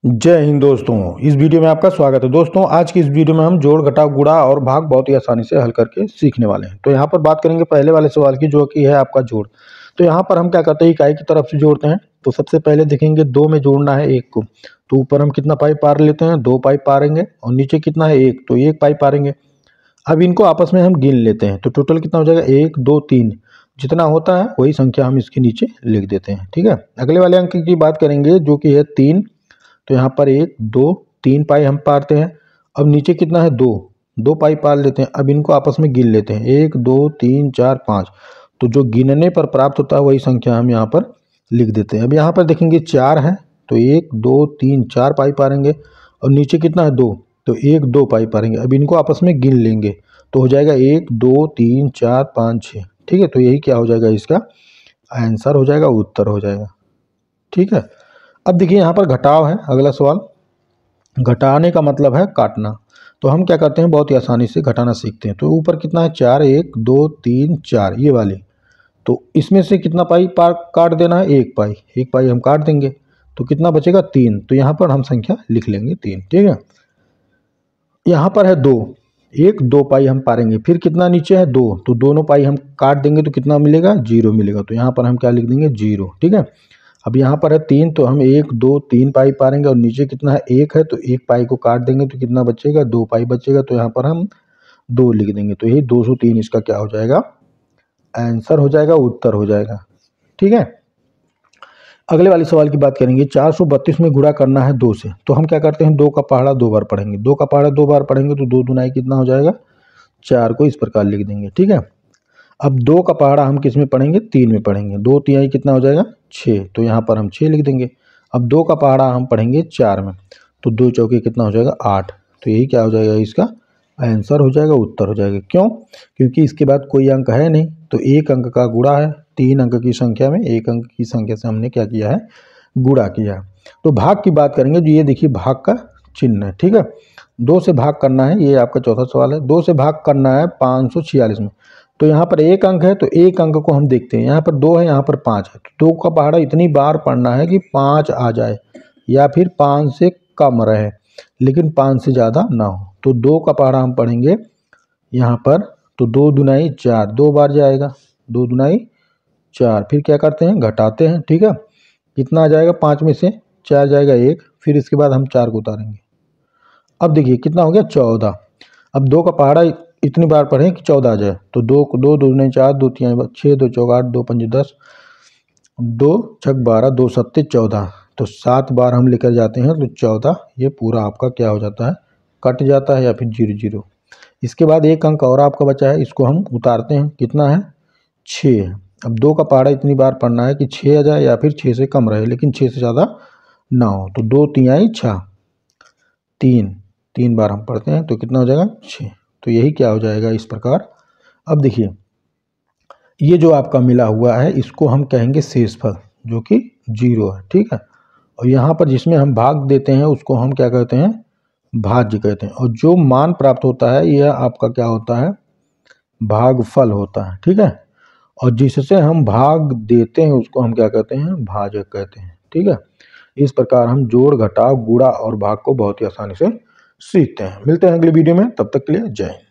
जय हिंद दोस्तों। इस वीडियो में आपका स्वागत है। दोस्तों आज की इस वीडियो में हम जोड़ घटाव गुणा और भाग बहुत ही आसानी से हल करके सीखने वाले हैं। तो यहाँ पर बात करेंगे पहले वाले सवाल की, जो कि है आपका जोड़। तो यहाँ पर हम क्या करते हैं, इकाई की तरफ से जोड़ते हैं। तो सबसे पहले देखेंगे 2 में जोड़ना है 1 को, तो ऊपर हम कितना पाई पार लेते हैं, 2 पाई पारेंगे, और नीचे कितना है 1, तो 1 पाई पारेंगे। अब इनको आपस में हम गिन लेते हैं, तो टोटल कितना हो जाएगा 1 2 3, जितना होता है वही संख्या हम इसके नीचे लिख देते हैं। ठीक है, अगले वाले अंक की बात करेंगे जो कि है 3। तो यहाँ पर 1 2 3 पाई हम पारते हैं। अब नीचे कितना है 2, 2 पाई पार लेते हैं। अब इनको आपस में गिन लेते हैं, 1 2 3 4 5। तो जो गिनने पर प्राप्त होता है वही संख्या हम यहाँ पर लिख देते हैं। अब यहाँ पर देखेंगे 4 है, तो 1 2 3 4 पाई पारेंगे, और नीचे कितना है 2, तो 1 2 पाई पारेंगे। अब इनको आपस में गिन लेंगे, तो हो जाएगा 1 2 3 4 5 6। ठीक है, तो यही क्या हो जाएगा, इसका आंसर हो जाएगा, उत्तर हो जाएगा। ठीक है, अब देखिए यहाँ पर घटाव है अगला सवाल। घटाने का मतलब है काटना। तो हम क्या करते हैं, बहुत ही आसानी से घटाना सीखते हैं। तो ऊपर कितना है 4, 1 2 3 4, ये वाली। तो इसमें से कितना पाई पार काट देना है, 1 पाई, 1 पाई हम काट देंगे, तो कितना बचेगा 3। तो यहाँ पर हम संख्या लिख लेंगे 3। ठीक है, यहाँ पर है 2, 1 2 पाई हम पारेंगे, फिर कितना नीचे है 2, तो दोनों पाई हम काट देंगे, तो कितना मिलेगा 0 मिलेगा। तो यहाँ पर हम क्या लिख देंगे 0। ठीक है, अब यहाँ पर है 3, तो हम 1 2 3 पाई पारेंगे, और नीचे कितना है 1 है, तो 1 पाई को काट देंगे, तो कितना बचेगा 2 पाई बचेगा। तो यहाँ पर हम 2 लिख देंगे। तो यही 203 इसका क्या हो जाएगा, आंसर हो जाएगा, उत्तर हो जाएगा। ठीक है, अगले वाले सवाल की बात करेंगे। 432 में गुणा करना है 2 से। तो हम क्या करते हैं, 2 का पहाड़ा 2 बार पढ़ेंगे। 2 का पहाड़ा 2 बार पढ़ेंगे, तो 2 दुनाई कितना हो जाएगा 4 को इस प्रकार लिख देंगे। ठीक है, अब 2 का पहाड़ा हम किस में पढ़ेंगे, 3 में पढ़ेंगे। 2 तिहाई कितना हो जाएगा 6, तो यहाँ पर हम 6 लिख देंगे। अब 2 का पहाड़ा हम पढ़ेंगे 4 में, तो 2 चौके कितना हो जाएगा 8। तो यही क्या हो जाएगा, इसका आंसर हो जाएगा, उत्तर हो जाएगा। क्यों, क्योंकि इसके बाद कोई अंक है नहीं, तो एक अंक का गुणा है। 3 अंक की संख्या में एक अंक की संख्या से हमने क्या किया है, गुणा किया है। तो भाग की बात करेंगे, जो ये देखिए भाग का चिन्ह है। ठीक है, 2 से भाग करना है, ये आपका चौथा सवाल है। 2 से भाग करना है 546 में। तो यहाँ पर एक अंक है, तो एक अंक को हम देखते हैं। यहाँ पर 2 है, यहाँ पर 5 है, तो 2 का पहाड़ा इतनी बार पढ़ना है कि 5 आ जाए, या फिर 5 से कम रहे, लेकिन 5 से ज़्यादा ना हो। तो 2 का पहाड़ा हम पढ़ेंगे यहाँ पर, तो 2 दुनाई 4, 2 बार जाएगा, 2 दुनाई 4। फिर क्या करते हैं, घटाते हैं। ठीक है, कितना आ जाएगा, 5 में से 4 जाएगा 1, फिर इसके बाद हम 4 को उतारेंगे। अब देखिए कितना हो गया 14। अब 2 का पहाड़ा इतनी बार पढ़ें कि 14 आ जाए, तो 2 2 दूनी 4, 2 3 6, 2 चौक 8, 2 पंजे 10, 2 छक 12, 2 सत्ते 14। तो 7 बार हम लेकर जाते हैं, तो 14 ये पूरा आपका क्या हो जाता है, कट जाता है, या फिर 0 0। इसके बाद एक अंक और आपका बचा है, इसको हम उतारते हैं। कितना है 6। अब 2 का पहाड़ा इतनी बार पढ़ना है कि 6 आ जाए, या फिर 6 से कम रहे, लेकिन 6 से ज़्यादा ना हो। तो 2 तिहाई 6, 3 बार हम पढ़ते हैं, तो कितना हो जाएगा 6। तो यही क्या हो जाएगा इस प्रकार। अब देखिए ये जो आपका मिला हुआ है, इसको हम कहेंगे शेषफल, जो कि 0 है। ठीक है, और यहाँ पर जिसमें हम भाग देते हैं उसको हम क्या कहते हैं, भाज्य कहते हैं। और जो मान प्राप्त होता है यह आपका क्या होता है, भागफल होता है। ठीक है, और जिससे हम भाग देते हैं उसको हम क्या कहते हैं, भाजक कहते हैं। ठीक है, इस प्रकार हम जोड़ घटाव गुणा और भाग को बहुत ही आसानी से सीखते हैं। मिलते हैं अगले वीडियो में, तब तक के लिए जय हिंद।